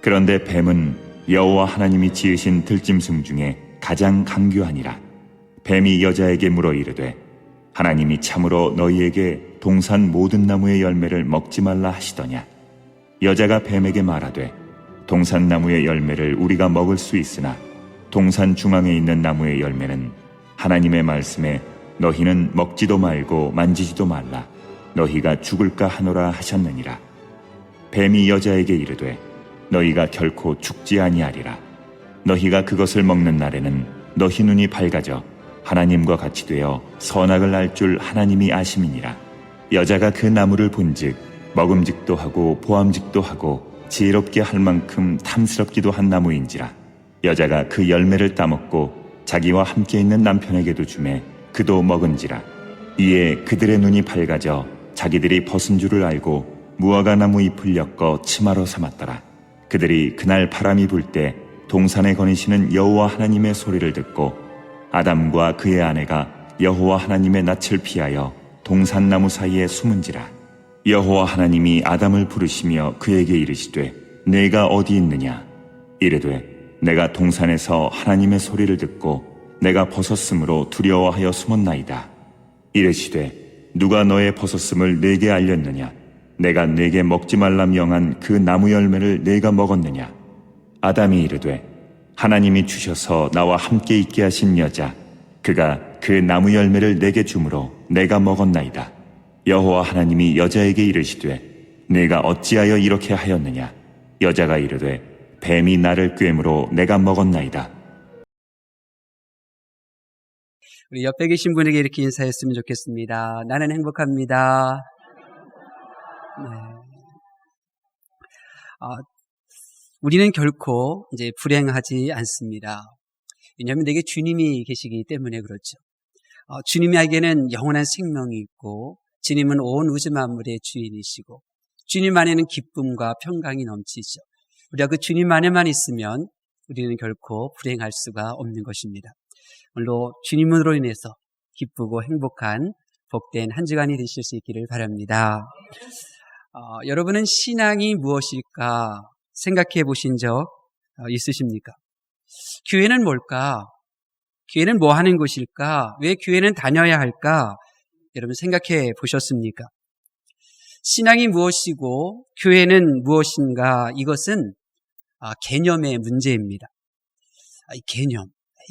그런데 뱀은 여호와 하나님이 지으신 들짐승 중에 가장 강교하니라. 뱀이 여자에게 물어 이르되 하나님이 참으로 너희에게 동산 모든 나무의 열매를 먹지 말라 하시더냐. 여자가 뱀에게 말하되 동산 나무의 열매를 우리가 먹을 수 있으나 동산 중앙에 있는 나무의 열매는 하나님의 말씀에 너희는 먹지도 말고 만지지도 말라 너희가 죽을까 하노라 하셨느니라. 뱀이 여자에게 이르되 너희가 결코 죽지 아니하리라. 너희가 그것을 먹는 날에는 너희 눈이 밝아져 하나님과 같이 되어 선악을 알 줄 하나님이 아심이니라. 여자가 그 나무를 본즉 먹음직도 하고 보암직도 하고 지혜롭게 할 만큼 탐스럽기도 한 나무인지라. 여자가 그 열매를 따먹고 자기와 함께 있는 남편에게도 주매 그도 먹은지라. 이에 그들의 눈이 밝아져 자기들이 벗은 줄을 알고 무화과 나무 잎을 엮어 치마로 삼았더라. 그들이 그날 바람이 불 때 동산에 거니시는 여호와 하나님의 소리를 듣고 아담과 그의 아내가 여호와 하나님의 낯을 피하여 동산나무 사이에 숨은지라. 여호와 하나님이 아담을 부르시며 그에게 이르시되 내가 어디 있느냐. 이르되 내가 동산에서 하나님의 소리를 듣고 내가 벗었으므로 두려워하여 숨었나이다. 이르시되 누가 너의 벗었음을 내게 알렸느냐. 내가 내게 먹지 말라 명한 그 나무 열매를 내가 먹었느냐. 아담이 이르되 하나님이 주셔서 나와 함께 있게 하신 여자 그가 그 나무 열매를 내게 주므로 내가 먹었나이다. 여호와 하나님이 여자에게 이르시되 내가 어찌하여 이렇게 하였느냐. 여자가 이르되 뱀이 나를 꿰므로 내가 먹었나이다. 우리 옆에 계신 분에게 이렇게 인사했으면 좋겠습니다. 나는 행복합니다. 네. 우리는 결코 이제 불행하지 않습니다. 왜냐하면 내게 주님이 계시기 때문에 그렇죠. 주님에게는 영원한 생명이 있고 주님은 온 우주 만물의 주인이시고 주님 안에는 기쁨과 평강이 넘치죠. 우리가 그 주님 안에만 있으면 우리는 결코 불행할 수가 없는 것입니다. 오늘도 주님으로 인해서 기쁘고 행복한 복된 한 주간이 되실 수 있기를 바랍니다. 여러분은 신앙이 무엇일까 생각해 보신 적 있으십니까? 교회는 뭘까? 교회는 뭐 하는 곳일까? 왜 교회는 다녀야 할까? 여러분 생각해 보셨습니까? 신앙이 무엇이고 교회는 무엇인가? 이것은 개념의 문제입니다. 이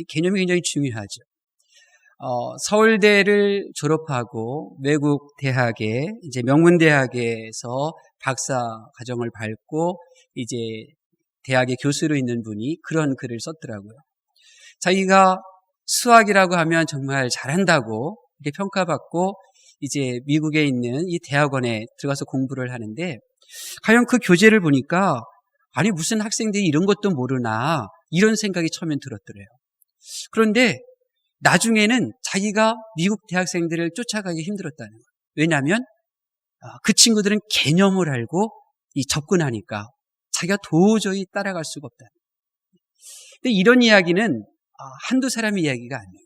개념이 굉장히 중요하죠. 서울대를 졸업하고 외국 대학에 이제 명문대학에서 박사 과정을 밟고 이제 대학의 교수로 있는 분이 그런 글을 썼더라고요. 자기가 수학이라고 하면 정말 잘한다고 이렇게 평가받고 이제 미국에 있는 이 대학원에 들어가서 공부를 하는데 과연 그 교재를 보니까 아니 무슨 학생들이 이런 것도 모르나 이런 생각이 처음엔 들었더래요. 그런데 나중에는 자기가 미국 대학생들을 쫓아가기 힘들었다는 거예요. 왜냐하면 그 친구들은 개념을 알고 접근하니까 자기가 도저히 따라갈 수가 없다. 근데 이런 이야기는 한두 사람의 이야기가 아니에요.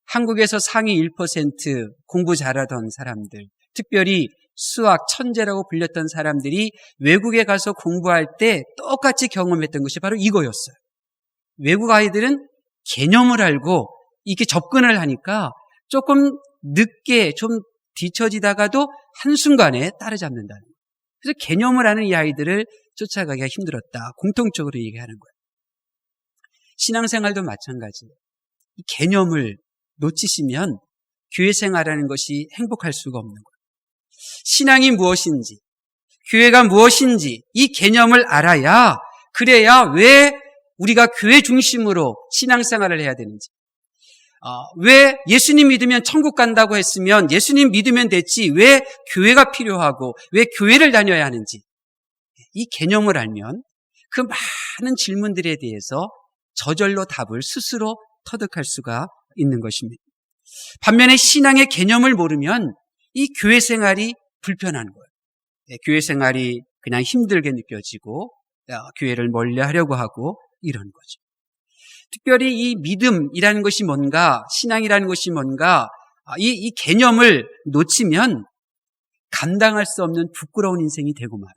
한국에서 상위 1% 공부 잘하던 사람들, 특별히 수학 천재라고 불렸던 사람들이 외국에 가서 공부할 때 똑같이 경험했던 것이 바로 이거였어요. 외국 아이들은 개념을 알고 이렇게 접근을 하니까 조금 늦게 좀 뒤처지다가도 한순간에 따라잡는다는 거예요. 그래서 개념을 아는 이 아이들을 쫓아가기가 힘들었다. 공통적으로 얘기하는 거예요. 신앙생활도 마찬가지예요. 이 개념을 놓치시면 교회 생활하는 것이 행복할 수가 없는 거예요. 신앙이 무엇인지, 교회가 무엇인지 이 개념을 알아야 그래야 왜 우리가 교회 중심으로 신앙생활을 해야 되는지, 왜 예수님 믿으면 천국 간다고 했으면 예수님 믿으면 됐지 왜 교회가 필요하고 왜 교회를 다녀야 하는지 이 개념을 알면 그 많은 질문들에 대해서 저절로 답을 스스로 터득할 수가 있는 것입니다. 반면에 신앙의 개념을 모르면 이 교회 생활이 불편한 거예요. 교회 생활이 그냥 힘들게 느껴지고 교회를 멀리하려고 하고 이런 거죠. 특별히 이 믿음이라는 것이 뭔가, 신앙이라는 것이 뭔가, 이 개념을 놓치면 감당할 수 없는 부끄러운 인생이 되고 말아요.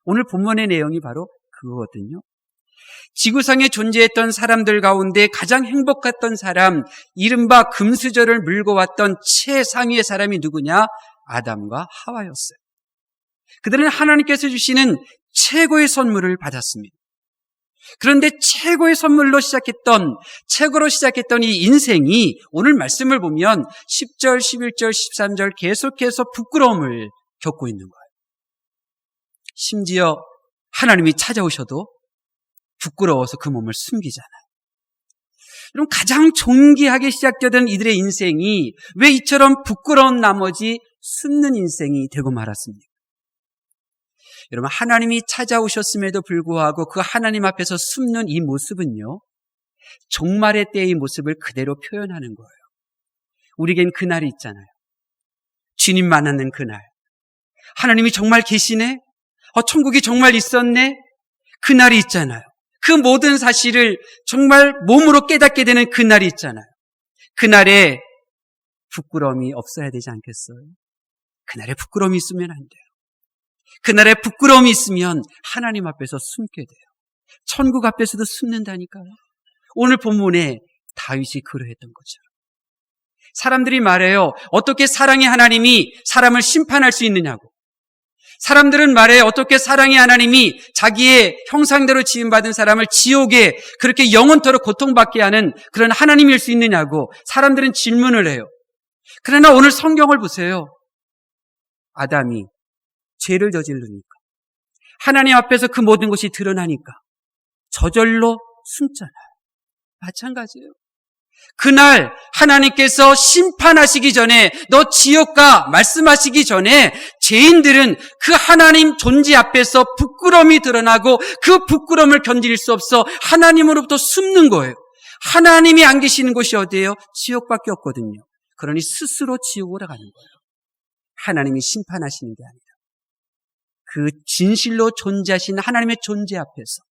오늘 본문의 내용이 바로 그거거든요. 지구상에 존재했던 사람들 가운데 가장 행복했던 사람, 이른바 금수저를 물고 왔던 최상위의 사람이 누구냐? 아담과 하와였어요. 그들은 하나님께서 주시는 최고의 선물을 받았습니다. 그런데 최고의 선물로 최고로 시작했던 이 인생이 오늘 말씀을 보면 10절, 11절, 13절 계속해서 부끄러움을 겪고 있는 거예요. 심지어 하나님이 찾아오셔도 부끄러워서 그 몸을 숨기잖아요. 그럼 가장 존귀하게 시작되던 이들의 인생이 왜 이처럼 부끄러운 나머지 숨는 인생이 되고 말았습니까? 여러분, 하나님이 찾아오셨음에도 불구하고 그 하나님 앞에서 숨는 이 모습은요, 종말의 때의 모습을 그대로 표현하는 거예요. 우리에겐 그날이 있잖아요. 주님 만나는 그날. 하나님이 정말 계시네? 천국이 정말 있었네? 그날이 있잖아요. 그 모든 사실을 정말 몸으로 깨닫게 되는 그날이 있잖아요. 그날에 부끄러움이 없어야 되지 않겠어요? 그날에 부끄러움이 있으면 안 돼요. 그날에 부끄러움이 있으면 하나님 앞에서 숨게 돼요. 천국 앞에서도 숨는다니까요. 오늘 본문에 다윗이 그러했던 것처럼. 사람들이 말해요. 어떻게 사랑의 하나님이 사람을 심판할 수 있느냐고. 사람들은 말해요. 어떻게 사랑의 하나님이 자기의 형상대로 지음받은 사람을 지옥에 그렇게 영원토록 고통받게 하는 그런 하나님일 수 있느냐고 사람들은 질문을 해요. 그러나 오늘 성경을 보세요. 아담이 죄를 저지르니까, 하나님 앞에서 그 모든 것이 드러나니까 저절로 숨잖아요. 마찬가지예요. 그날 하나님께서 심판하시기 전에, 너 지옥 가 말씀하시기 전에 죄인들은 그 하나님 존재 앞에서 부끄러움이 드러나고 그 부끄러움을 견딜 수 없어 하나님으로부터 숨는 거예요. 하나님이 안 계시는 곳이 어디예요? 지옥밖에 없거든요. 그러니 스스로 지옥으로 가는 거예요. 하나님이 심판하시는 게 아니라 그 진실로 존재하신 하나님의 존재 앞에서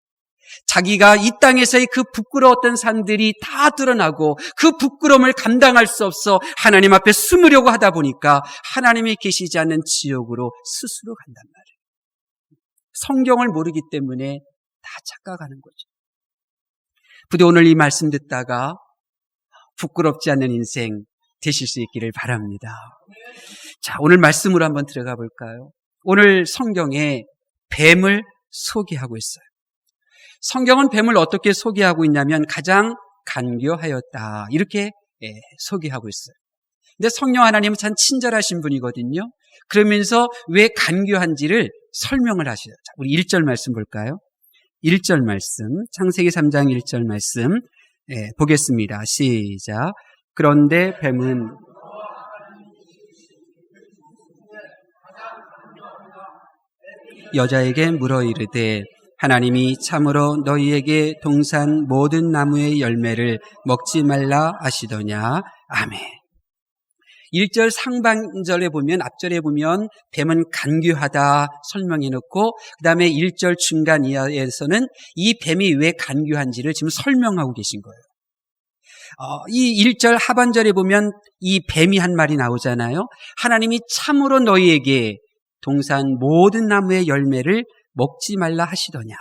자기가 이 땅에서의 그 부끄러웠던 삶들이 다 드러나고 그 부끄러움을 감당할 수 없어 하나님 앞에 숨으려고 하다 보니까 하나님이 계시지 않는 지옥으로 스스로 간단 말이에요. 성경을 모르기 때문에 다 착각하는 거죠. 부디 오늘 이 말씀 듣다가 부끄럽지 않는 인생 되실 수 있기를 바랍니다. 자, 오늘 말씀으로 한번 들어가 볼까요? 오늘 성경에 뱀을 소개하고 있어요. 성경은 뱀을 어떻게 소개하고 있냐면 가장 간교하였다 이렇게 소개하고 있어요. 근데 성령 하나님은 참 친절하신 분이거든요. 그러면서 왜 간교한지를 설명을 하시죠. 자, 우리 1절 말씀 볼까요? 1절 말씀, 창세기 3장 1절 말씀 보겠습니다. 시작. 그런데 뱀은 여자에게 물어 이르되 하나님이 참으로 너희에게 동산 모든 나무의 열매를 먹지 말라 하시더냐. 아멘. 1절 상반절에 보면, 앞절에 보면 뱀은 간교하다 설명해 놓고 그 다음에 1절 중간 이하에서는 이 뱀이 왜 간교한지를 지금 설명하고 계신 거예요. 이 1절 하반절에 보면 이 뱀이 한 말이 나오잖아요. 하나님이 참으로 너희에게 동산 모든 나무의 열매를 먹지 말라 하시더냐.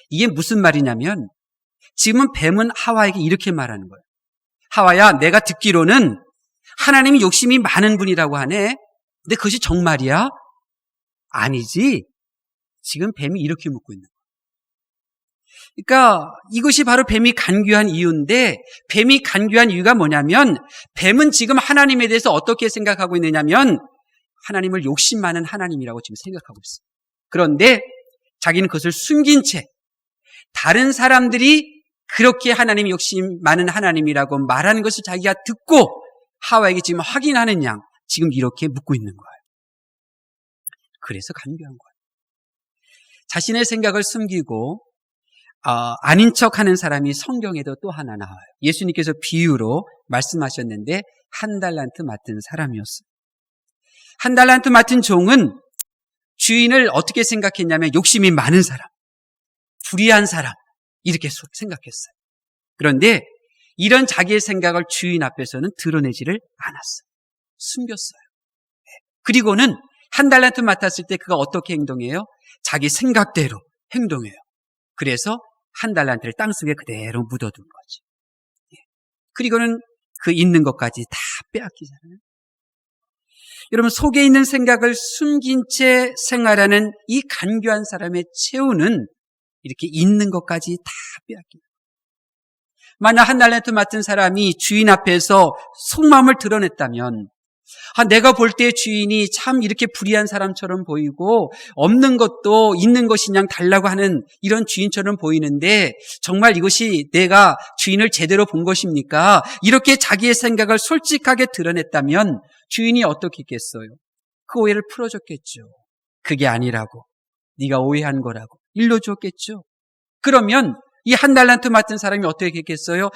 이게 무슨 말이냐면 지금은 뱀은 하와에게 이렇게 말하는 거예요. 하와야, 내가 듣기로는 하나님이 욕심이 많은 분이라고 하네. 근데 그것이 정말이야? 아니지. 지금 뱀이 이렇게 묻고 있는 거예요. 그러니까 이것이 바로 뱀이 간교한 이유인데, 뱀이 간교한 이유가 뭐냐면 뱀은 지금 하나님에 대해서 어떻게 생각하고 있느냐면 하나님을 욕심 많은 하나님이라고 지금 생각하고 있어요. 그런데 자기는 그것을 숨긴 채 다른 사람들이 그렇게 하나님이 욕심 많은 하나님이라고 말하는 것을 자기가 듣고 하와에게 지금 확인하는 양 지금 이렇게 묻고 있는 거예요. 그래서 간교한 거예요. 자신의 생각을 숨기고 아닌 척하는 사람이 성경에도 또 하나 나와요. 예수님께서 비유로 말씀하셨는데 한 달란트 맡은 사람이었어요. 한 달란트 맡은 종은 주인을 어떻게 생각했냐면 욕심이 많은 사람, 불의한 사람 이렇게 생각했어요. 그런데 이런 자기의 생각을 주인 앞에서는 드러내지를 않았어요. 숨겼어요. 그리고는 한 달란트 맡았을 때 그가 어떻게 행동해요? 자기 생각대로 행동해요. 그래서 한 달란트를 땅속에 그대로 묻어둔 거죠. 그리고는 그 있는 것까지 다 빼앗기잖아요. 여러분, 속에 있는 생각을 숨긴 채 생활하는 이 간교한 사람의 최후는 이렇게 있는 것까지 다 빼앗깁니다. 만약 한 달란트 맡은 사람이 주인 앞에서 속마음을 드러냈다면, 내가 볼 때 주인이 참 이렇게 불의한 사람처럼 보이고 없는 것도 있는 것인 양 달라고 하는 이런 주인처럼 보이는데 정말 이것이 내가 주인을 제대로 본 것입니까? 이렇게 자기의 생각을 솔직하게 드러냈다면 주인이 어떻게 했겠어요? 그 오해를 풀어줬겠죠. 그게 아니라고, 네가 오해한 거라고 일러주었겠죠. 그러면 이 한 달란트 맡은 사람이 어떻게 했겠어요?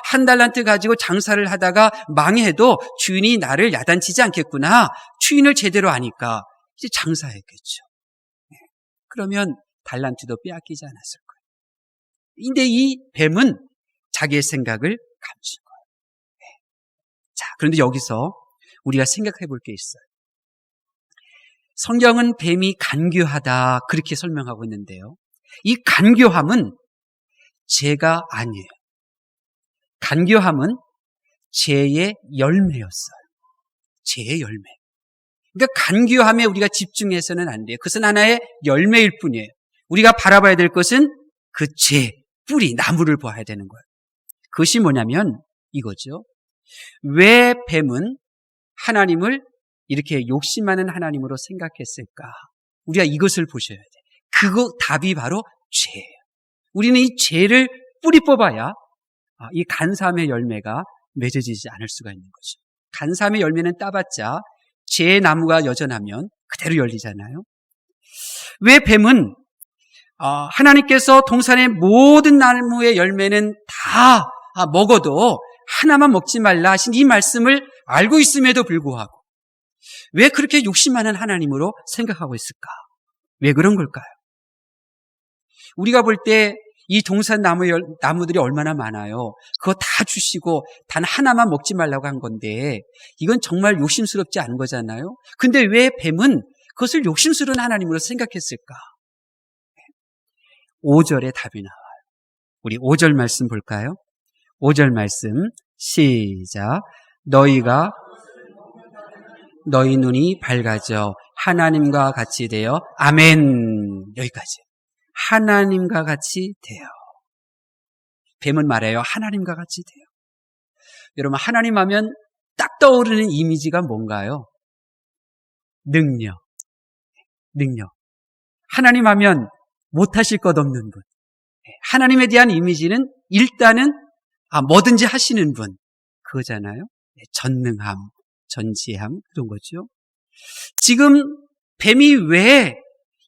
한 달란트 가지고 장사를 하다가 망해도 주인이 나를 야단치지 않겠구나. 주인을 제대로 아니까 이제 장사했겠죠. 그러면 달란트도 빼앗기지 않았을 거예요. 근데 이 뱀은 자기의 생각을 감춘 거예요. 자, 그런데 여기서 우리가 생각해 볼 게 있어요. 성경은 뱀이 간교하다 그렇게 설명하고 있는데요. 이 간교함은 죄가 아니에요. 간교함은 죄의 열매였어요. 죄의 열매. 그러니까 간교함에 우리가 집중해서는 안 돼요. 그것은 하나의 열매일 뿐이에요. 우리가 바라봐야 될 것은 그 죄, 뿌리, 나무를 보아야 되는 거예요. 그것이 뭐냐면 이거죠. 왜 뱀은 하나님을 이렇게 욕심하는 하나님으로 생각했을까? 우리가 이것을 보셔야 돼요. 그거 답이 바로 죄예요. 우리는 이 죄를 뿌리 뽑아야 이 간사함의 열매가 맺어지지 않을 수가 있는 거죠. 간사함의 열매는 따봤자 죄의 나무가 여전하면 그대로 열리잖아요. 왜 뱀은 하나님께서 동산의 모든 나무의 열매는 다 먹어도 하나만 먹지 말라 하신 이 말씀을 알고 있음에도 불구하고 왜 그렇게 욕심많은 하나님으로 생각하고 있을까? 왜 그런 걸까요? 우리가 볼 때 이 동산 나무들이 얼마나 많아요. 그거 다 주시고 단 하나만 먹지 말라고 한 건데 이건 정말 욕심스럽지 않은 거잖아요. 근데 왜 뱀은 그것을 욕심스러운 하나님으로 생각했을까? 5절에 답이 나와요. 우리 5절 말씀 볼까요? 5절 말씀 시작. 너희 눈이 밝아져 하나님과 같이 되어 아멘. 여기까지. 하나님과 같이 되어. 뱀은 말해요. 하나님과 같이 되어. 여러분, 하나님 하면 딱 떠오르는 이미지가 뭔가요? 능력. 하나님 하면 못하실 것 없는 분. 하나님에 대한 이미지는 일단은 뭐든지 하시는 분. 그거잖아요. 전능함, 전지함 그런 거죠. 지금 뱀이 왜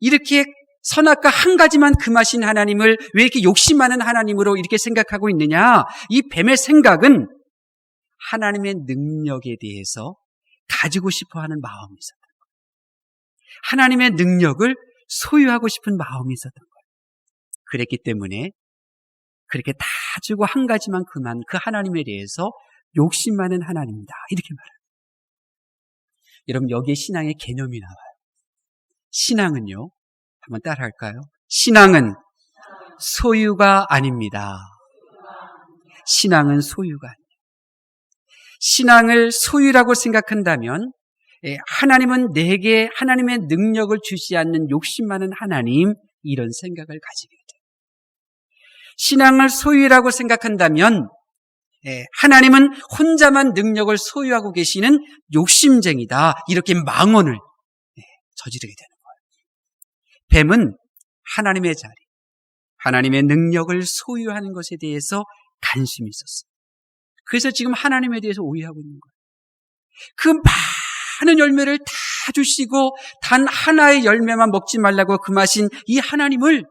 이렇게 선악과 한 가지만 금하신 하나님을 왜 이렇게 욕심많은 하나님으로 이렇게 생각하고 있느냐? 이 뱀의 생각은 하나님의 능력에 대해서 가지고 싶어하는 마음이 있었던 거예요. 하나님의 능력을 소유하고 싶은 마음이 있었던 거예요. 그랬기 때문에 그렇게 다 주고 한 가지만 금한 그 하나님에 대해서 욕심 많은 하나님이다 이렇게 말해요. 여러분, 여기에 신앙의 개념이 나와요. 신앙은요, 한번 따라 할까요? 신앙은 소유가 아닙니다. 신앙은 소유가 아니에요. 신앙을 소유라고 생각한다면 하나님은 내게 하나님의 능력을 주지 않는 욕심 많은 하나님, 이런 생각을 가지게 돼요. 신앙을 소유라고 생각한다면 하나님은 혼자만 능력을 소유하고 계시는 욕심쟁이다, 이렇게 망언을 저지르게 되는 거예요. 뱀은 하나님의 자리, 하나님의 능력을 소유하는 것에 대해서 관심이 있었어요. 그래서 지금 하나님에 대해서 오해하고 있는 거예요. 그 많은 열매를 다 주시고 단 하나의 열매만 먹지 말라고 금하신 이 하나님을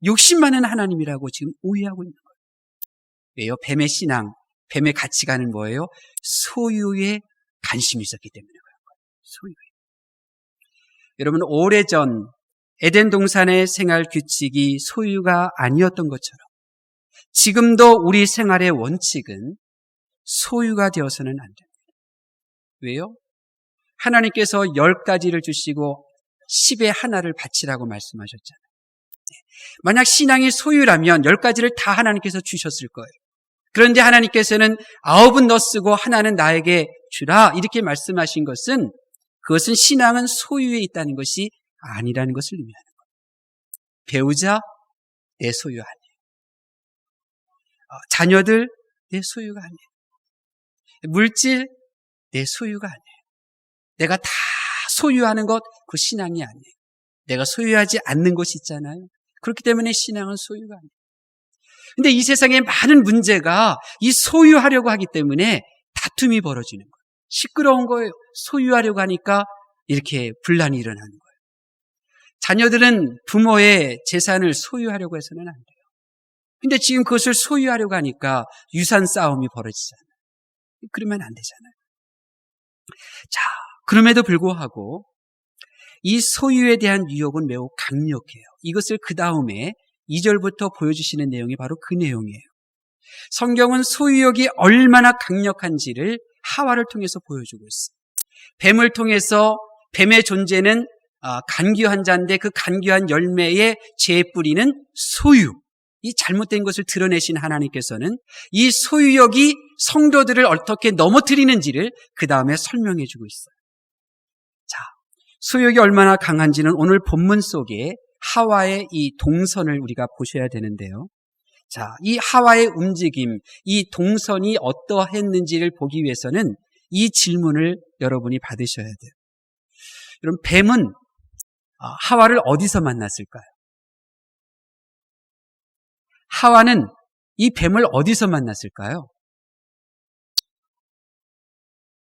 욕심 많은 하나님이라고 지금 오해하고 있는 거예요. 왜요? 뱀의 신앙, 뱀의 가치관은 뭐예요? 소유에 관심이 있었기 때문에 그런 거예요. 소유에. 여러분, 오래전 에덴 동산의 생활 규칙이 소유가 아니었던 것처럼 지금도 우리 생활의 원칙은 소유가 되어서는 안 됩니다. 왜요? 하나님께서 10가지를 주시고 10의 하나를 바치라고 말씀하셨잖아요. 만약 신앙이 소유라면 10가지를 다 하나님께서 주셨을 거예요. 그런데 하나님께서는 9은 너 쓰고 하나는 나에게 주라 이렇게 말씀하신 것은 그것은 신앙은 소유에 있다는 것이 아니라는 것을 의미하는 거예요. 배우자 내 소유 아니에요. 자녀들 내 소유가 아니에요. 물질 내 소유가 아니에요. 내가 다 소유하는 것 그 신앙이 아니에요. 내가 소유하지 않는 것이 있잖아요. 그렇기 때문에 신앙은 소유가 아니에요. 근데 이 세상에 많은 문제가 이 소유하려고 하기 때문에 다툼이 벌어지는 거예요. 시끄러운 거예요. 소유하려고 하니까 이렇게 분란이 일어나는 거예요. 자녀들은 부모의 재산을 소유하려고 해서는 안 돼요. 근데 지금 그것을 소유하려고 하니까 유산 싸움이 벌어지잖아요. 그러면 안 되잖아요. 자, 그럼에도 불구하고 이 소유에 대한 유혹은 매우 강력해요. 이것을 그 다음에 2절부터 보여주시는 내용이 바로 그 내용이에요. 성경은 소유욕이 얼마나 강력한지를 하와를 통해서 보여주고 있어요. 뱀을 통해서 뱀의 존재는 간교한 자인데 그 간교한 열매의 제 뿌리는 소유. 이 잘못된 것을 드러내신 하나님께서는 이 소유욕이 성도들을 어떻게 넘어뜨리는지를 그 다음에 설명해 주고 있어요. 자, 소유욕이 얼마나 강한지는 오늘 본문 속에 하와의 이 동선을 우리가 보셔야 되는데요. 자, 이 하와의 움직임, 이 동선이 어떠했는지를 보기 위해서는 이 질문을 여러분이 받으셔야 돼요. 여러분, 뱀은 하와를 어디서 만났을까요? 하와는 이 뱀을 어디서 만났을까요?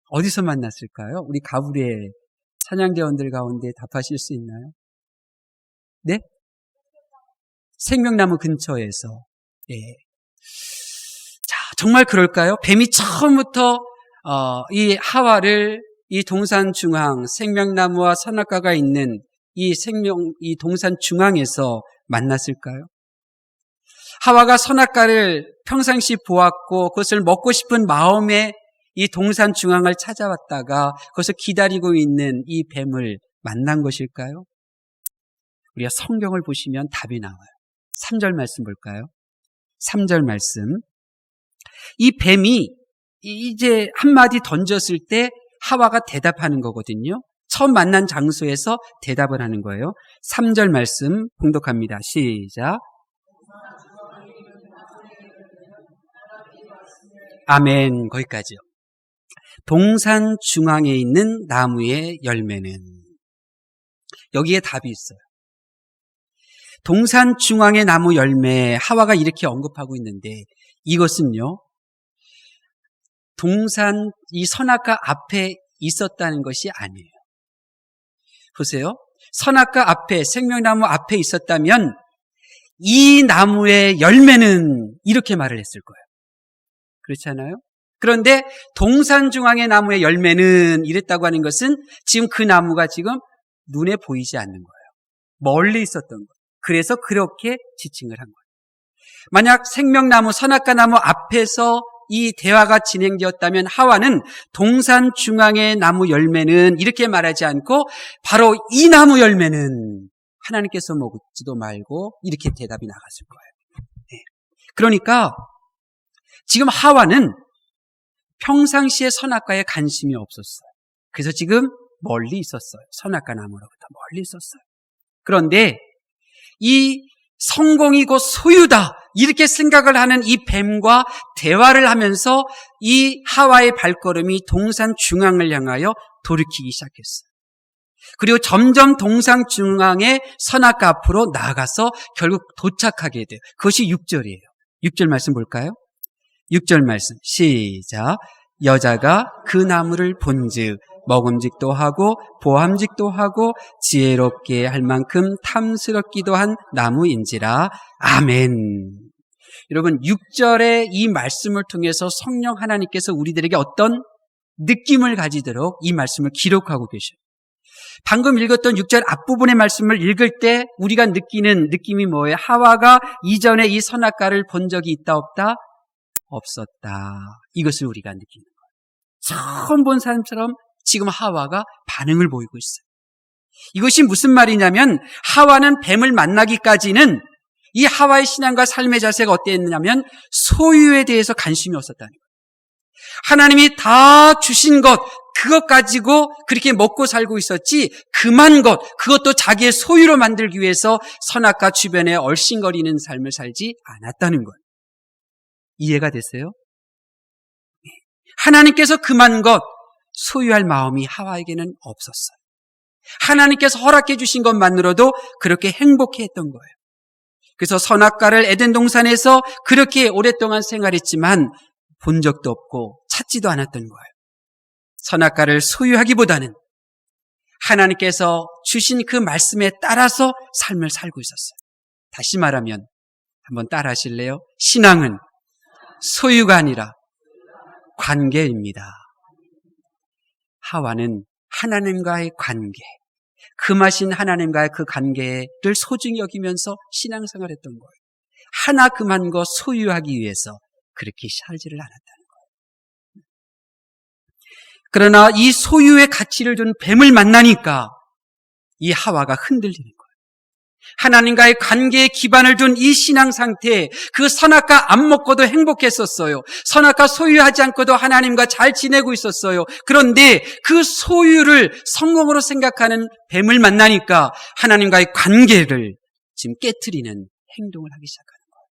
어디서 만났을까요? 우리 가브리엘 찬양대원들 가운데 답하실 수 있나요? 네? 생명나무 근처에서. 예. 자, 정말 그럴까요? 뱀이 처음부터 이 하와를 이 동산 중앙, 생명나무와 선악과가 있는 이 동산 중앙에서 만났을까요? 하와가 선악과를 평상시 보았고 그것을 먹고 싶은 마음에 이 동산 중앙을 찾아왔다가 거기서 기다리고 있는 이 뱀을 만난 것일까요? 우리가 성경을 보시면 답이 나와요. 3절 말씀 볼까요? 3절 말씀. 이 뱀이 이제 한마디 던졌을 때 하와가 대답하는 거거든요. 처음 만난 장소에서 대답을 하는 거예요. 3절 말씀 봉독합니다. 시작. 아멘. 거기까지요. 동산 중앙에 있는 나무의 열매는, 여기에 답이 있어요. 동산 중앙의 나무 열매, 하와가 이렇게 언급하고 있는데 이것은요, 동산 이 선악과 앞에 있었다는 것이 아니에요. 보세요. 선악과 앞에, 생명나무 앞에 있었다면 이 나무의 열매는 이렇게 말을 했을 거예요. 그렇지 않아요? 그런데 동산 중앙의 나무의 열매는 이랬다고 하는 것은 지금 그 나무가 지금 눈에 보이지 않는 거예요. 멀리 있었던 거예요. 그래서 그렇게 지칭을 한 거예요. 만약 생명나무, 선악과 나무 앞에서 이 대화가 진행되었다면 하와는 동산 중앙의 나무 열매는 이렇게 말하지 않고 바로 이 나무 열매는 하나님께서 먹지도 말고 이렇게 대답이 나갔을 거예요. 네. 그러니까 지금 하와는 평상시에 선악과에 관심이 없었어요. 그래서 지금 멀리 있었어요. 선악과 나무로부터 멀리 있었어요. 그런데 이 성공이 곧 소유다 이렇게 생각을 하는 이 뱀과 대화를 하면서 이 하와의 발걸음이 동산 중앙을 향하여 돌이키기 시작했어요. 그리고 점점 동산 중앙의 선악과 앞으로 나아가서 결국 도착하게 돼요. 그것이 6절이에요. 6절 말씀 볼까요? 6절 말씀 시작. 여자가 그 나무를 본즉 먹음직도 하고 보암직도 하고 지혜롭게 할 만큼 탐스럽기도 한 나무인지라. 아멘. 여러분 6절의 이 말씀을 통해서 성령 하나님께서 우리들에게 어떤 느낌을 가지도록 이 말씀을 기록하고 계셔요. 방금 읽었던 6절 앞부분의 말씀을 읽을 때 우리가 느끼는 느낌이 뭐예요? 하와가 이전에 이 선악과를 본 적이 있다 없다? 없었다. 이것을 우리가 느끼는 거예요. 처음 본 사람처럼 지금 하와가 반응을 보이고 있어요. 이것이 무슨 말이냐면 하와는 뱀을 만나기까지는 이 하와의 신앙과 삶의 자세가 어땠느냐면 소유에 대해서 관심이 없었다는 거예요. 하나님이 다 주신 것, 그것 가지고 그렇게 먹고 살고 있었지, 그만 것, 그것도 자기의 소유로 만들기 위해서 선악과 주변에 얼씬거리는 삶을 살지 않았다는 거예요. 이해가 됐어요? 하나님께서 그만 것, 소유할 마음이 하와에게는 없었어요. 하나님께서 허락해 주신 것만으로도 그렇게 행복해했던 거예요. 그래서 선악과를 에덴 동산에서 그렇게 오랫동안 생활했지만 본 적도 없고 찾지도 않았던 거예요. 선악과를 소유하기보다는 하나님께서 주신 그 말씀에 따라서 삶을 살고 있었어요. 다시 말하면 한번 따라 하실래요? 신앙은 소유가 아니라 관계입니다. 하와는 하나님과의 관계, 금하신 하나님과의 그 관계를 소중히 여기면서 신앙생활을 했던 거예요. 하나 금한 거 소유하기 위해서 그렇게 살지를 않았다는 거예요. 그러나 이 소유의 가치를 준 뱀을 만나니까 이 하와가 흔들리는 거예요. 하나님과의 관계에 기반을 둔 이 신앙 상태, 그 선악과 안 먹고도 행복했었어요. 선악과 소유하지 않고도 하나님과 잘 지내고 있었어요. 그런데 그 소유를 성공으로 생각하는 뱀을 만나니까 하나님과의 관계를 지금 깨트리는 행동을 하기 시작하는 거예요.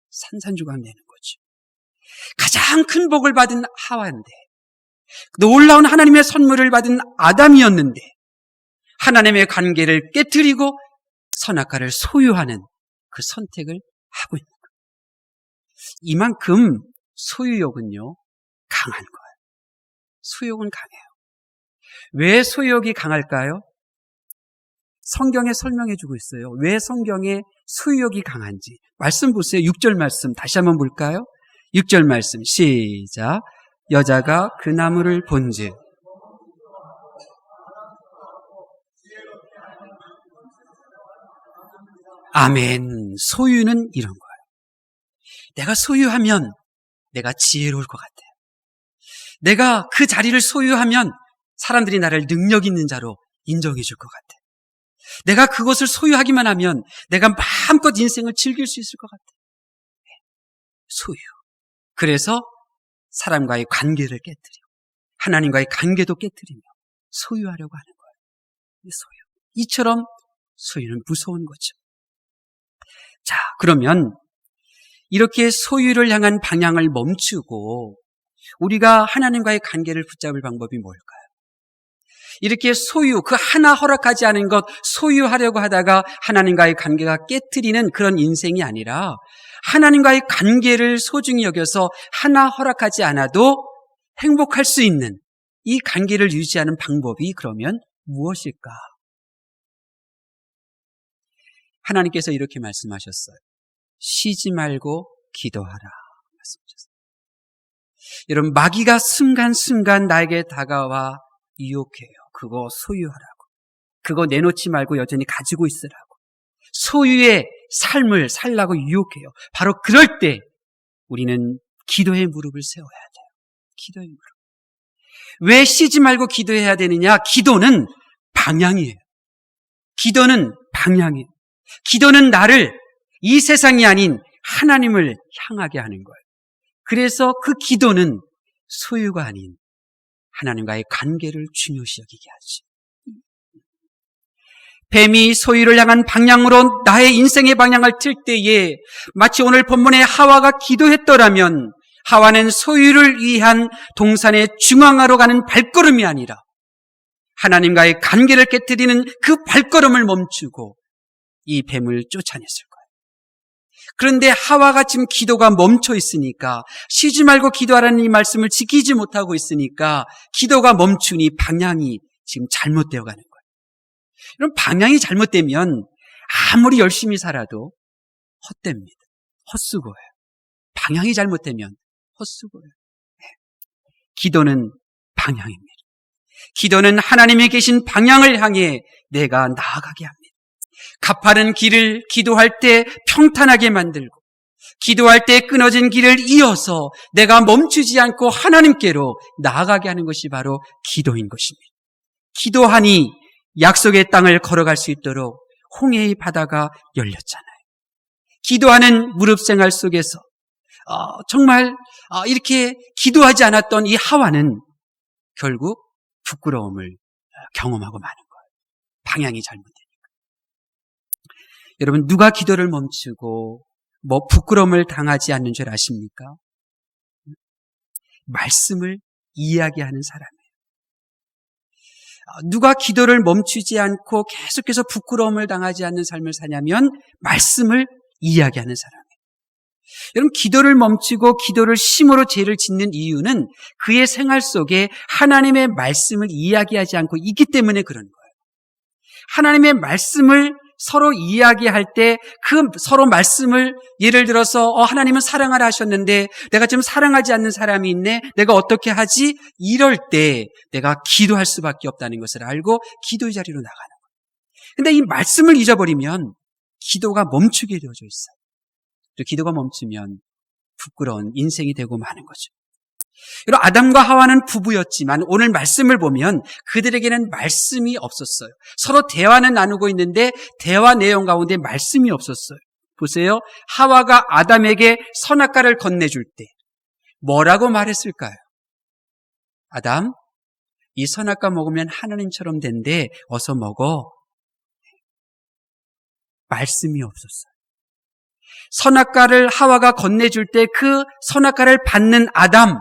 산산조각 내는 거죠. 가장 큰 복을 받은 하와인데, 놀라운 하나님의 선물을 받은 아담이었는데 하나님의 관계를 깨트리고 선악과를 소유하는 그 선택을 하고 있는 거예요. 이만큼 소유욕은요, 강한 거예요. 소유욕은 강해요. 왜 소유욕이 강할까요? 성경에 설명해 주고 있어요. 왜 성경에 소유욕이 강한지. 말씀 보세요. 6절 말씀 다시 한번 볼까요? 6절 말씀 시작. 여자가 그 나무를 본즉 아멘. 소유는 이런 거예요. 내가 소유하면 내가 지혜로울 것 같아요. 내가 그 자리를 소유하면 사람들이 나를 능력 있는 자로 인정해 줄 것 같아요. 내가 그것을 소유하기만 하면 내가 마음껏 인생을 즐길 수 있을 것 같아요. 소유. 그래서 사람과의 관계를 깨뜨리고 하나님과의 관계도 깨뜨리며 소유하려고 하는 거예요. 이 소유. 이처럼 소유는 무서운 거죠. 자, 그러면 이렇게 소유를 향한 방향을 멈추고 우리가 하나님과의 관계를 붙잡을 방법이 뭘까요? 이렇게 소유, 그 하나 허락하지 않은 것 소유하려고 하다가 하나님과의 관계가 깨트리는 그런 인생이 아니라 하나님과의 관계를 소중히 여겨서 하나 허락하지 않아도 행복할 수 있는 이 관계를 유지하는 방법이 그러면 무엇일까? 하나님께서 이렇게 말씀하셨어요. 쉬지 말고 기도하라 말씀하셨어요. 여러분, 마귀가 순간순간 나에게 다가와 유혹해요. 그거 소유하라고. 그거 내놓지 말고 여전히 가지고 있으라고. 소유의 삶을 살라고 유혹해요. 바로 그럴 때 우리는 기도의 무릎을 세워야 돼요. 기도의 무릎. 왜 쉬지 말고 기도해야 되느냐? 기도는 방향이에요. 기도는 방향이에요. 기도는 나를 이 세상이 아닌 하나님을 향하게 하는 거예요. 그래서 그 기도는 소유가 아닌 하나님과의 관계를 중요시 여기게 하지. 뱀이 소유를 향한 방향으로 나의 인생의 방향을 틀 때에 마치 오늘 본문의 하와가 기도했더라면 하와는 소유를 위한 동산의 중앙화로 가는 발걸음이 아니라 하나님과의 관계를 깨뜨리는 그 발걸음을 멈추고 이 뱀을 쫓아냈을 거예요. 그런데 하와가 지금 기도가 멈춰 있으니까, 쉬지 말고 기도하라는 이 말씀을 지키지 못하고 있으니까 기도가 멈추니 방향이 지금 잘못되어 가는 거예요. 이런 방향이 잘못되면 아무리 열심히 살아도 헛됩니다. 헛수고예요. 방향이 잘못되면 헛수고예요. 기도는 방향입니다. 기도는 하나님이 계신 방향을 향해 내가 나아가게 합니다. 가파른 길을 기도할 때 평탄하게 만들고 기도할 때 끊어진 길을 이어서 내가 멈추지 않고 하나님께로 나아가게 하는 것이 바로 기도인 것입니다. 기도하니 약속의 땅을 걸어갈 수 있도록 홍해의 바다가 열렸잖아요. 기도하는 무릎 생활 속에서 정말 이렇게 기도하지 않았던 이 하와는 결국 부끄러움을 경험하고 마는 거예요. 방향이 잘못되니까. 여러분, 누가 기도를 멈추고 부끄러움을 당하지 않는 줄 아십니까? 말씀을 이야기하는 사람이에요. 누가 기도를 멈추지 않고 계속해서 부끄러움을 당하지 않는 삶을 사냐면 말씀을 이야기하는 사람이에요. 여러분, 기도를 멈추고 기도를 심으로 죄를 짓는 이유는 그의 생활 속에 하나님의 말씀을 이야기하지 않고 있기 때문에 그런 거예요. 하나님의 말씀을 서로 이야기할 때 그 서로 말씀을 예를 들어서 하나님은 사랑하라 하셨는데 내가 지금 사랑하지 않는 사람이 있네. 내가 어떻게 하지? 이럴 때 내가 기도할 수밖에 없다는 것을 알고 기도의 자리로 나가는 거예요. 근데 이 말씀을 잊어버리면 기도가 멈추게 되어져 있어요. 또 기도가 멈추면 부끄러운 인생이 되고 마는 거죠. 여러분, 아담과 하와는 부부였지만 오늘 말씀을 보면 그들에게는 말씀이 없었어요. 서로 대화는 나누고 있는데 대화 내용 가운데 말씀이 없었어요. 보세요. 하와가 아담에게 선악과를 건네줄 때 뭐라고 말했을까요? 아담, 이 선악과 먹으면 하나님처럼 된대. 어서 먹어. 말씀이 없었어요. 선악과를 하와가 건네줄 때 그 선악과를 받는 아담,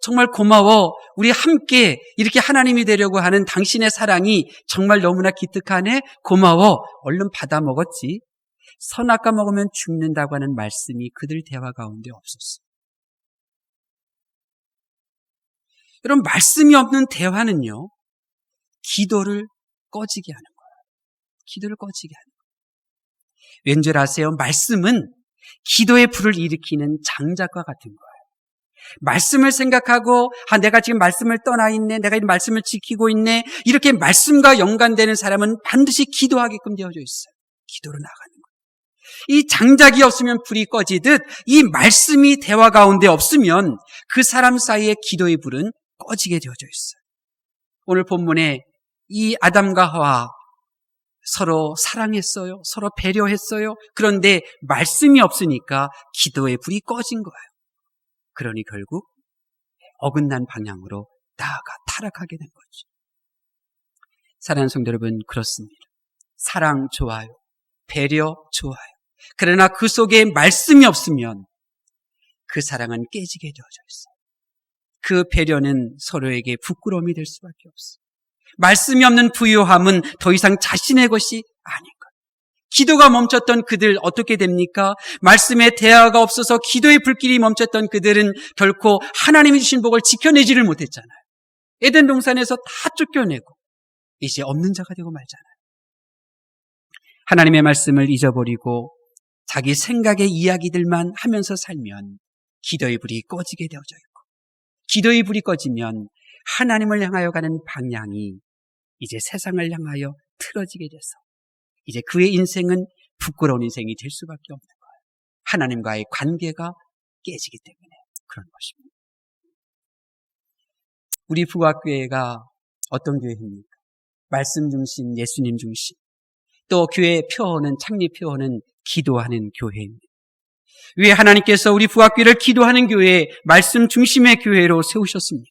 정말 고마워. 우리 함께 이렇게 하나님이 되려고 하는 당신의 사랑이 정말 너무나 기특하네. 고마워. 얼른 받아 먹었지. 선악과 먹으면 죽는다고 하는 말씀이 그들 대화 가운데 없었어요. 여러분, 말씀이 없는 대화는요, 기도를 꺼지게 하는 거예요. 기도를 꺼지게 하는 거예요. 왠 줄 아세요? 말씀은 기도의 불을 일으키는 장작과 같은 거예요. 말씀을 생각하고 내가 지금 말씀을 떠나 있네. 내가 이 말씀을 지키고 있네. 이렇게 말씀과 연관되는 사람은 반드시 기도하게끔 되어져 있어요. 기도로 나가는 거예요. 이 장작이 없으면 불이 꺼지듯 이 말씀이 대화 가운데 없으면 그 사람 사이에 기도의 불은 꺼지게 되어져 있어요. 오늘 본문에 이 아담과 하와 서로 사랑했어요. 서로 배려했어요. 그런데 말씀이 없으니까 기도의 불이 꺼진 거예요. 그러니 결국 어긋난 방향으로 나아가 타락하게 된 거죠. 사랑하는 성도 여러분, 그렇습니다. 사랑 좋아요. 배려 좋아요. 그러나 그 속에 말씀이 없으면 그 사랑은 깨지게 되어져 있어요. 그 배려는 서로에게 부끄러움이 될 수밖에 없어요. 말씀이 없는 부요함은 더 이상 자신의 것이 아닌 거예요. 기도가 멈췄던 그들 어떻게 됩니까? 말씀의 대화가 없어서 기도의 불길이 멈췄던 그들은 결코 하나님이 주신 복을 지켜내지를 못했잖아요. 에덴 동산에서 다 쫓겨내고 이제 없는 자가 되고 말잖아요. 하나님의 말씀을 잊어버리고 자기 생각의 이야기들만 하면서 살면 기도의 불이 꺼지게 되어져 있고, 기도의 불이 꺼지면 하나님을 향하여 가는 방향이 이제 세상을 향하여 틀어지게 돼서 이제 그의 인생은 부끄러운 인생이 될 수밖에 없는 거예요. 하나님과의 관계가 깨지기 때문에 그런 것입니다. 우리 부학교회가 어떤 교회입니까? 말씀 중심, 예수님 중심. 또 교회 표어는, 창립 표어는 기도하는 교회입니다. 왜 하나님께서 우리 부학교회를 기도하는 교회, 말씀 중심의 교회로 세우셨습니까?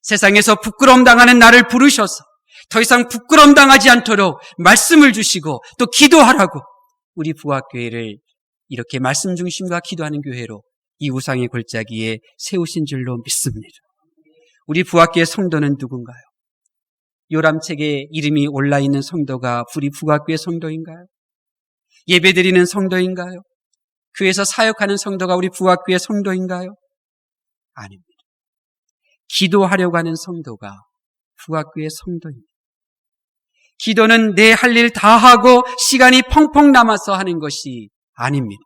세상에서 부끄러움 당하는 나를 부르셔서 더 이상 부끄러움 당하지 않도록 말씀을 주시고 또 기도하라고 우리 부학교회를 이렇게 말씀 중심과 기도하는 교회로 이 우상의 골짜기에 세우신 줄로 믿습니다. 우리 부학교회 성도는 누군가요? 요람책에 이름이 올라있는 성도가 우리 부학교회 성도인가요? 예배드리는 성도인가요? 교회에서 사역하는 성도가 우리 부학교회 성도인가요? 아닙니다. 기도하려고 하는 성도가 부학교의 성도입니다. 기도는 내 할 일 다 하고 시간이 펑펑 남아서 하는 것이 아닙니다.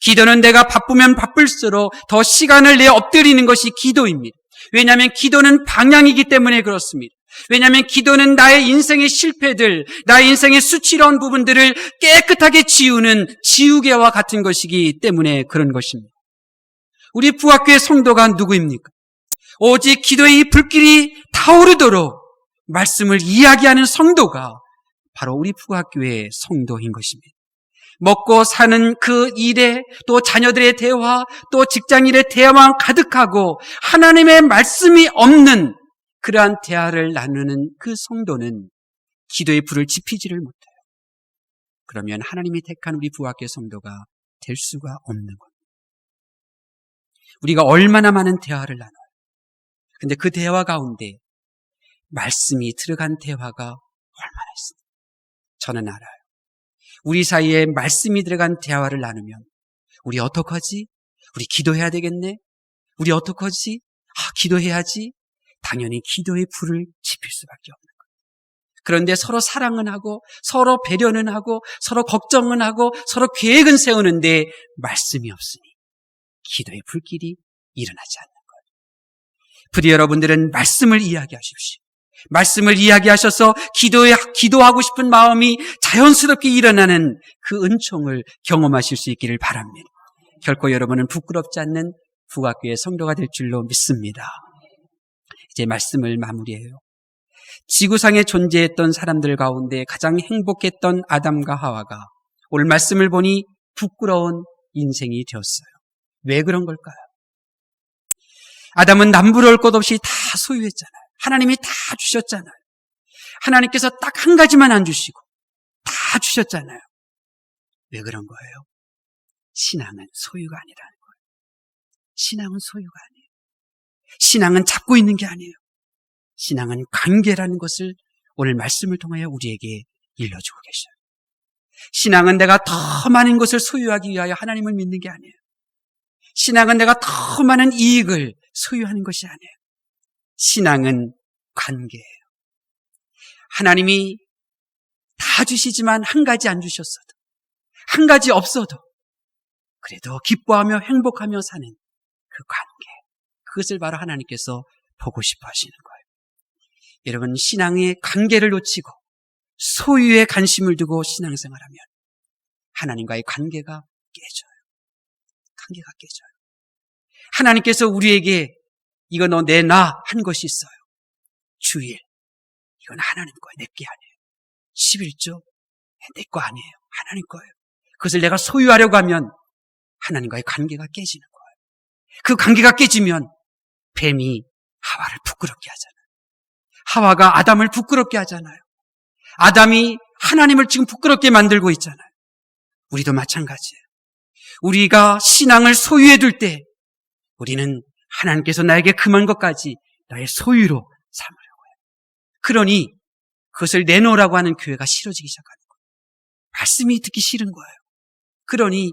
기도는 내가 바쁘면 바쁠수록 더 시간을 내 엎드리는 것이 기도입니다. 왜냐하면 기도는 방향이기 때문에 그렇습니다. 왜냐하면 기도는 나의 인생의 실패들, 나의 인생의 수치로운 부분들을 깨끗하게 지우는 지우개와 같은 것이기 때문에 그런 것입니다. 우리 부학교의 성도가 누구입니까? 오직 기도의 이 불길이 타오르도록 말씀을 이야기하는 성도가 바로 우리 부학교의 성도인 것입니다. 먹고 사는 그 일에, 또 자녀들의 대화, 또 직장일의 대화만 가득하고 하나님의 말씀이 없는 그러한 대화를 나누는 그 성도는 기도의 불을 지피지를 못해요. 그러면 하나님이 택한 우리 부학교 성도가 될 수가 없는 겁니다. 우리가 얼마나 많은 대화를 나눠요. 근데 그 대화 가운데 말씀이 들어간 대화가 얼마나 있습니까? 저는 알아요. 우리 사이에 말씀이 들어간 대화를 나누면 우리 어떡하지? 우리 기도해야 되겠네? 우리 어떡하지? 기도해야지? 당연히 기도의 불을 지필 수밖에 없는 거예요. 그런데 서로 사랑은 하고 서로 배려는 하고 서로 걱정은 하고 서로 계획은 세우는데 말씀이 없으니 기도의 불길이 일어나지 않는 거예요. 부디 여러분들은 말씀을 이야기하십시오. 말씀을 이야기하셔서 기도하고 싶은 마음이 자연스럽게 일어나는 그 은총을 경험하실 수 있기를 바랍니다. 결코 여러분은 부끄럽지 않는 부학교의 성도가 될 줄로 믿습니다. 이제 말씀을 마무리해요. 지구상에 존재했던 사람들 가운데 가장 행복했던 아담과 하와가 오늘 말씀을 보니 부끄러운 인생이 되었어요. 왜 그런 걸까요? 아담은 남부러울 것 없이 다 소유했잖아요. 하나님이 다 주셨잖아요. 하나님께서 딱 한 가지만 안 주시고 다 주셨잖아요. 왜 그런 거예요? 신앙은 소유가 아니라는 거예요. 신앙은 소유가 아니에요. 신앙은 잡고 있는 게 아니에요. 신앙은 관계라는 것을 오늘 말씀을 통하여 우리에게 일러주고 계셔요. 신앙은 내가 더 많은 것을 소유하기 위하여 하나님을 믿는 게 아니에요. 신앙은 내가 더 많은 이익을 소유하는 것이 아니에요. 신앙은 관계예요. 하나님이 다 주시지만 한 가지 안 주셨어도, 한 가지 없어도 그래도 기뻐하며 행복하며 사는 그 관계, 그것을 바로 하나님께서 보고 싶어 하시는 거예요. 여러분, 신앙의 관계를 놓치고 소유에 관심을 두고 신앙생활하면 하나님과의 관계가 깨져요. 관계가 깨져요. 하나님께서 우리에게 이거 너 내놔 한 것이 있어요. 주일, 이건 하나님 거예요. 내 게 아니에요. 11조, 내 거 아니에요. 하나님 거예요. 그것을 내가 소유하려고 하면 하나님과의 관계가 깨지는 거예요. 그 관계가 깨지면 뱀이 하와를 부끄럽게 하잖아요. 하와가 아담을 부끄럽게 하잖아요. 아담이 하나님을 지금 부끄럽게 만들고 있잖아요. 우리도 마찬가지예요. 우리가 신앙을 소유해 둘 때 우리는 하나님께서 나에게 금한 것까지 나의 소유로 삼으려고 해요. 그러니 그것을 내놓으라고 하는 교회가 싫어지기 시작하는 거예요. 말씀이 듣기 싫은 거예요. 그러니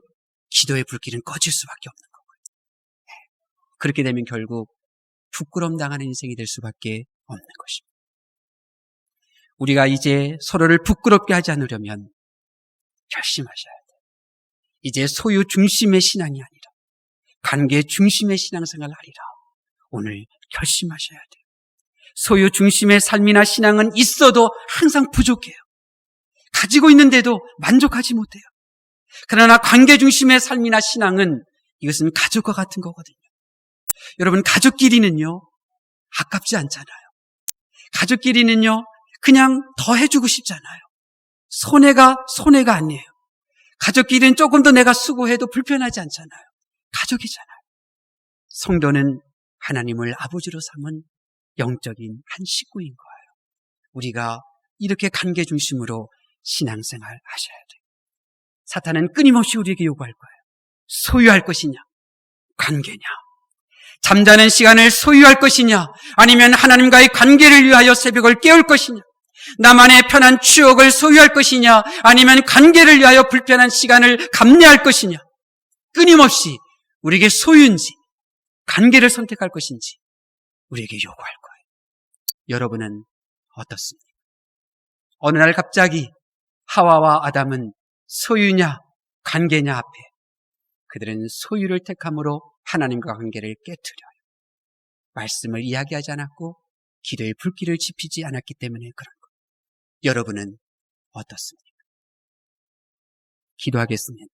기도의 불길은 꺼질 수밖에 없는 거예요. 그렇게 되면 결국 부끄러움 당하는 인생이 될 수밖에 없는 것입니다. 우리가 이제 서로를 부끄럽게 하지 않으려면 결심하셔야 돼요. 이제 소유 중심의 신앙이 아니라 관계 중심의 신앙생활을 하리라. 오늘 결심하셔야 돼요. 소유 중심의 삶이나 신앙은 있어도 항상 부족해요. 가지고 있는데도 만족하지 못해요. 그러나 관계 중심의 삶이나 신앙은 이것은 가족과 같은 거거든요. 여러분, 가족끼리는요 아깝지 않잖아요. 가족끼리는요 그냥 더 해주고 싶잖아요. 손해가 아니에요. 가족끼리는 조금 더 내가 수고해도 불편하지 않잖아요. 가족이잖아요. 성도는 하나님을 아버지로 삼은 영적인 한 식구인 거예요. 우리가 이렇게 관계 중심으로 신앙생활 하셔야 돼요. 사탄은 끊임없이 우리에게 요구할 거예요. 소유할 것이냐, 관계냐. 잠자는 시간을 소유할 것이냐, 아니면 하나님과의 관계를 위하여 새벽을 깨울 것이냐. 나만의 편한 추억을 소유할 것이냐, 아니면 관계를 위하여 불편한 시간을 감내할 것이냐. 끊임없이 우리에게 소유인지 관계를 선택할 것인지 우리에게 요구할 거예요. 여러분은 어떻습니까? 어느 날 갑자기 하와와 아담은 소유냐 관계냐 앞에 그들은 소유를 택함으로 하나님과 관계를 깨트려요. 말씀을 이야기하지 않았고 기도의 불길을 지피지 않았기 때문에 그런 거예요. 여러분은 어떻습니까? 기도하겠습니다.